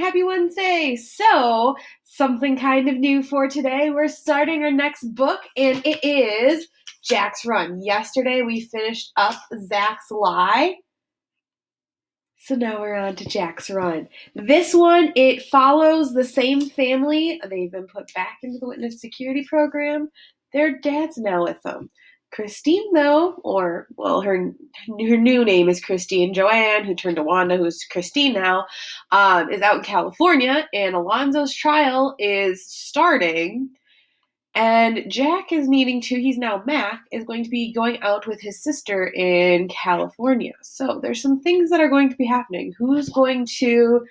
happy Wednesday. So, something kind of new for today. We're starting our next book, and it is Jack's Run. Yesterday, we finished up Zach's Lie. So now we're on to Jack's Run. This one, it follows the same family. They've been put back into the witness security program. Their dad's now with them. Christine, though, her new name is Christine Joanne, who turned to Wanda, who's Christine now, is out in California, and Alonzo's trial is starting. And Jack is needing to, he's now Mac, is going to be going out with his sister in California. So there's some things that are going to be happening. Who's going to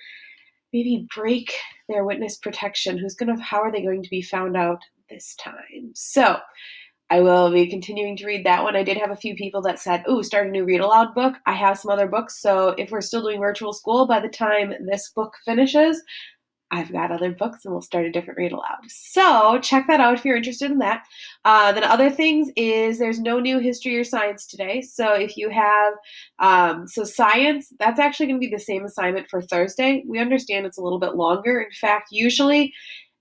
maybe break their witness protection? How are they going to be found out this time? So I will be continuing to read that one. I did have a few people that said, ooh, start a new read aloud book. I have some other books. So if we're still doing virtual school by the time this book finishes, I've got other books and we'll start a different read aloud. So check that out if you're interested in that. Then other things is there's no new history or science today. So if you have, science, that's actually going to be the same assignment for Thursday. We understand it's a little bit longer. In fact, usually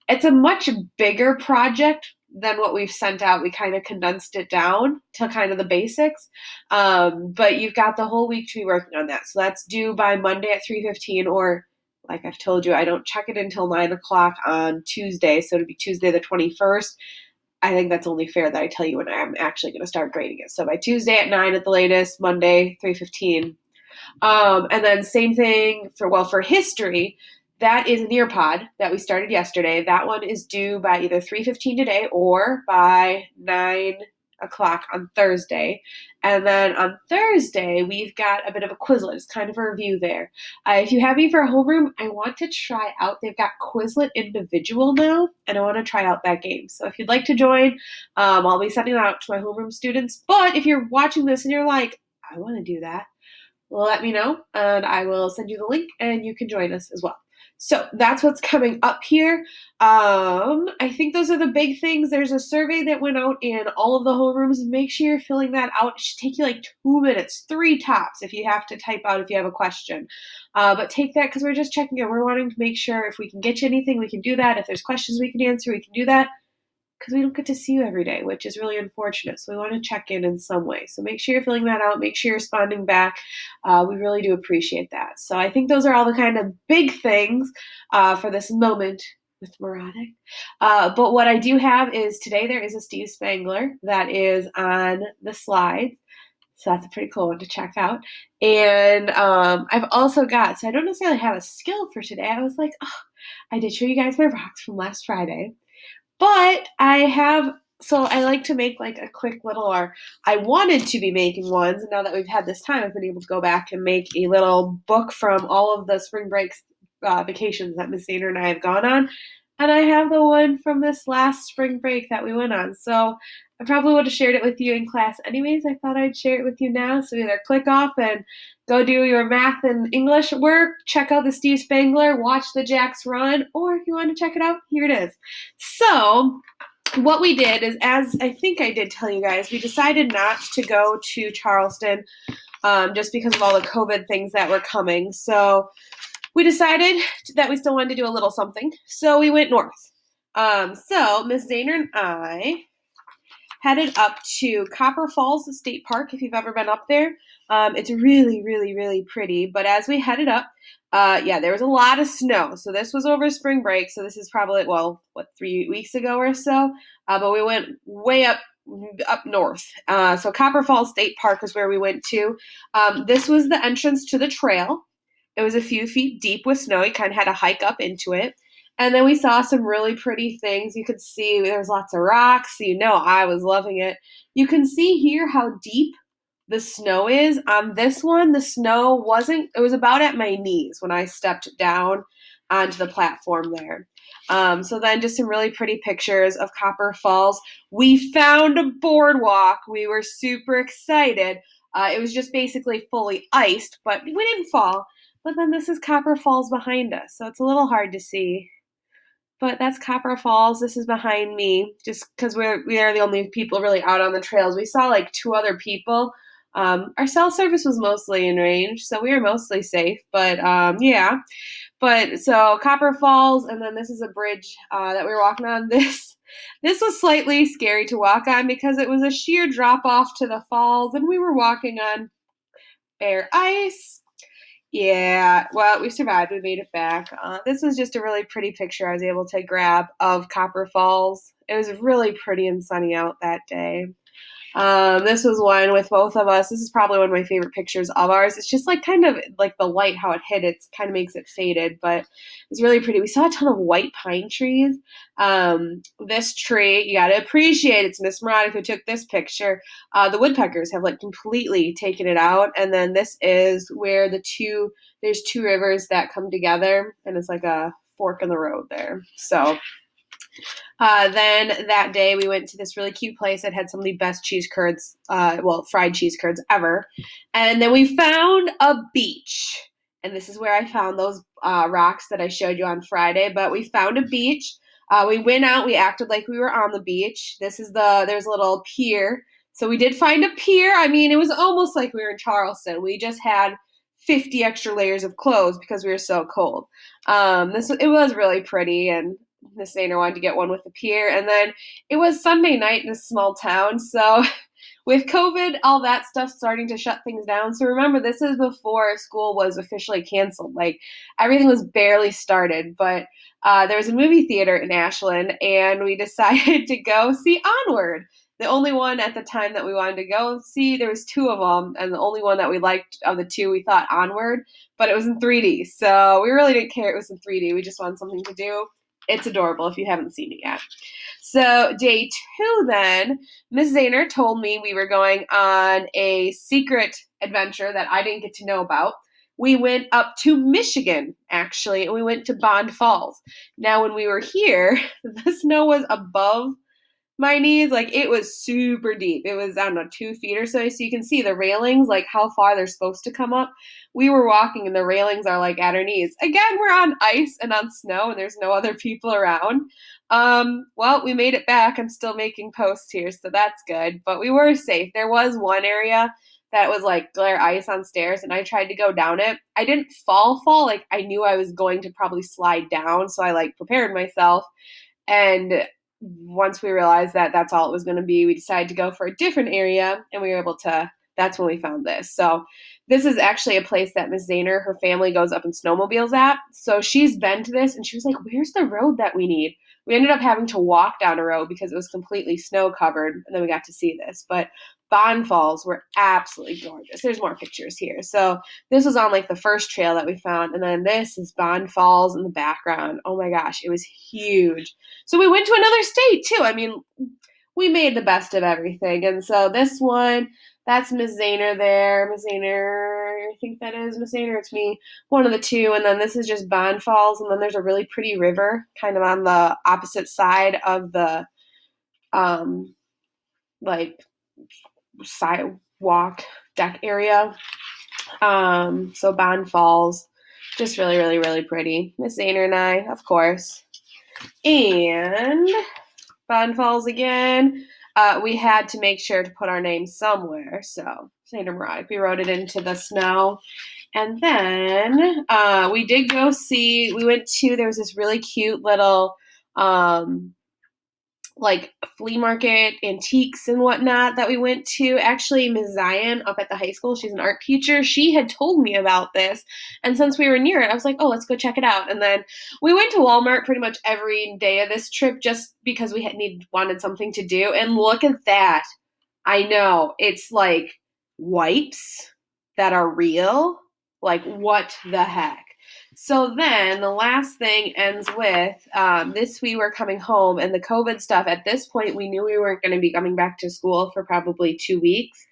it's a much bigger project than what we've sent out. We kind of condensed it down to kind of the basics. But you've got the whole week to be working on that. So that's due by Monday at 3:15, or like I've told you, I don't check it until 9 o'clock on Tuesday. So it'll be Tuesday the 21st. I think that's only fair that I tell you when I'm actually going to start grading it. So by Tuesday at 9 at the latest, Monday 3:15. And then same thing for history. That is a Nearpod that we started yesterday. That one is due by either 3:15 today or by 9 o'clock on Thursday. And then on Thursday, we've got a bit of a Quizlet. It's kind of a review there. If you have me for a homeroom, I want to try out, they've got Quizlet Individual now, and I want to try out that game. So if you'd like to join, I'll be sending that out to my homeroom students. But if you're watching this and you're like, I want to do that, let me know, and I will send you the link, and you can join us as well. So that's what's coming up here. I think those are the big things. There's a survey that went out in all of the homerooms. Make sure you're filling that out. It should take you like 2 minutes, 3 tops if you have to type out if you have a question. But take that because we're just checking it. We're wanting to make sure if we can get you anything, we can do that. If there's questions we can answer, we can do that. Because we don't get to see you every day, which is really unfortunate. So we want to check in some way. So make sure you're filling that out. Make sure you're responding back. We really do appreciate that. So I think those are all the kind of big things for this moment with Maratik. But what I do have is today there is a Steve Spangler that is on the slides. So that's a pretty cool one to check out. And I've also got, so I don't necessarily have a skill for today. I was like, I did show you guys my rocks from last Friday. But I like to make like a quick little, or I wanted to be making ones. And now that we've had this time, I've been able to go back and make a little book from all of the spring breaks vacations that Miss Sainer and I have gone on. And I have the one from this last spring break that we went on. So I probably would have shared it with you in class anyways. I thought I'd share it with you now. So either click off and go do your math and English work, check out the Steve Spangler, watch the Jack's Run, or if you want to check it out, here it is. So what we did is, as I think I did tell you guys, we decided not to go to Charleston just because of all the COVID things that were coming. So we decided that we still wanted to do a little something. So we went north. So Miss Zaner and I headed up to Copper Falls State Park, if you've ever been up there. It's really, really, really pretty. But as we headed up, there was a lot of snow. So this was over spring break. So this is probably, 3 weeks ago or so. But we went way up north. So Copper Falls State Park is where we went to. This was the entrance to the trail. It was a few feet deep with snow. You kind of had to hike up into it. And then we saw some really pretty things. You could see there's lots of rocks. I was loving it. You can see here how deep the snow is. On this one, the snow it was about at my knees when I stepped down onto the platform there. So then just some really pretty pictures of Copper Falls. We found a boardwalk. We were super excited. It was just basically fully iced, but we didn't fall. But then this is Copper Falls behind us, so it's a little hard to see. But that's Copper Falls. This is behind me, just because we are the only people really out on the trails. We saw like 2 other people Our cell service was mostly in range, so we were mostly safe. But yeah, but so Copper Falls, and then this is a bridge that we were walking on. This was slightly scary to walk on because it was a sheer drop off to the falls, and we were walking on bare ice. Yeah, well, we survived. We made it back. This was just a really pretty picture I was able to grab of Copper Falls. It was really pretty and sunny out that day. This was one with both of us. This is probably one of my favorite pictures of ours. It's just like kind of like the light, how it hit it kind of makes it faded, but it's really pretty. We saw a ton of white pine trees. This tree, you got to appreciate it's Miss Maratik who took this picture. The woodpeckers have like completely taken it out. And then this is where there's two rivers that come together, and it's like a fork in the road there. So then that day we went to this really cute place that had some of the best cheese curds, fried cheese curds ever. And then we found a beach. And this is where I found those rocks that I showed you on Friday. But we found a beach. We went out. We acted like we were on the beach. There's a little pier. So we did find a pier. I mean, it was almost like we were in Charleston. We just had 50 extra layers of clothes because we were so cold. It was really pretty, and Miss Zaner wanted to get one with the pier. And then it was Sunday night in a small town. So with COVID, all that stuff starting to shut things down. So remember, this is before school was officially canceled. Like everything was barely started. But there was a movie theater in Ashland, and we decided to go see Onward. The only one at the time that we wanted to go see, there was two of them, and the only one that we liked of the two, we thought Onward, but it was in 3D. So we really didn't care it was in 3D. We just wanted something to do. It's adorable if you haven't seen it yet. So day 2 then, Miss Zaner told me we were going on a secret adventure that I didn't get to know about. We went up to Michigan, actually, and we went to Bond Falls. Now, when we were here, the snow was above my knees. Like it was super deep. It was, I don't know, 2 feet or so. So you can see the railings, like how far they're supposed to come up. We were walking and the railings are like at our knees. Again, we're on ice and on snow and there's no other people around. Well, we made it back. I'm still making posts here, so that's good. But we were safe. There was one area that was like glare ice on stairs, and I tried to go down it. I didn't fall. Like I knew I was going to probably slide down, so I like prepared myself. And once we realized that that's all it was going to be, we decided to go for a different area, and we were able to, that's when we found this. So this is actually a place that Miss Zaner, her family goes up in snowmobiles at. So she's been to this, and she was like, where's the road that we need? We ended up having to walk down a road because it was completely snow covered, and then we got to see this. But Bond Falls were absolutely gorgeous. There's more pictures here. So this was on like the first trail that we found, and then this is Bond Falls in the background. Oh my gosh, it was huge. So we went to another state too. I mean, we made the best of everything. And so this one, that's Miss Zaner there. Miss Zaner, I think that is Miss Zaner. It's me, one of the two. And then this is just Bond Falls. And then there's a really pretty river kind of on the opposite side of the like sidewalk deck area. So Bond Falls, just really, really, really pretty. Miss Zaner and I, of course. And Bond Falls again. We had to make sure to put our name somewhere. So Zaner Maratik, we wrote it into the snow. And then we did go see, there was this really cute little like flea market, antiques and whatnot that we went to. Actually, Ms. Zion up at the high school, she's an art teacher. She had told me about this. And since we were near it, I was like, oh, let's go check it out. And then we went to Walmart pretty much every day of this trip just because we wanted something to do. And look at that. I know. It's like wipes that are real. Like, what the heck? So then the last thing ends with we were coming home, and the COVID stuff, at this point, we knew we weren't going to be coming back to school for probably 2 weeks.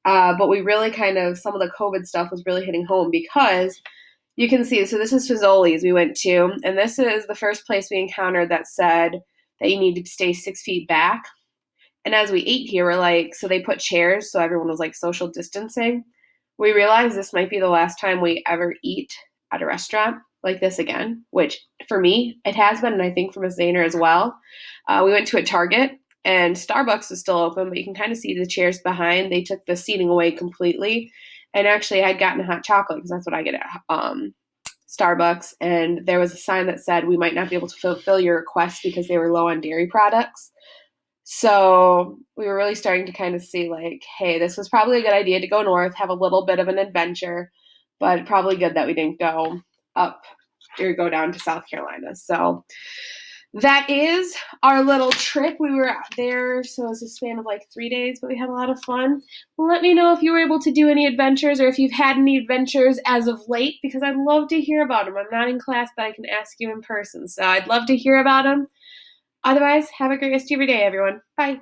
But we really some of the COVID stuff was really hitting home because you can see, so this is Fazoli's we went to, and this is the first place we encountered that said that you need to stay 6 feet back. And as we ate here, we're like, so they put chairs, so everyone was like social distancing. We realized this might be the last time we ever eat at a restaurant like this again, which for me, it has been, and I think for Ms. Zaner as well. We went to a Target, and Starbucks was still open, but you can kind of see the chairs behind. They took the seating away completely. And actually, I'd gotten a hot chocolate because that's what I get at Starbucks. And there was a sign that said we might not be able to fulfill your request because they were low on dairy products. So we were really starting to kind of see like, hey, this was probably a good idea to go north, have a little bit of an adventure, but probably good that we didn't go up or go down to South Carolina. So that is our little trip. We were there, so it was a span of like 3 days, but we had a lot of fun. Let me know if you were able to do any adventures or if you've had any adventures as of late, because I'd love to hear about them. I'm not in class, but I can ask you in person, so I'd love to hear about them. Otherwise, have a great rest of your day, everyone. Bye.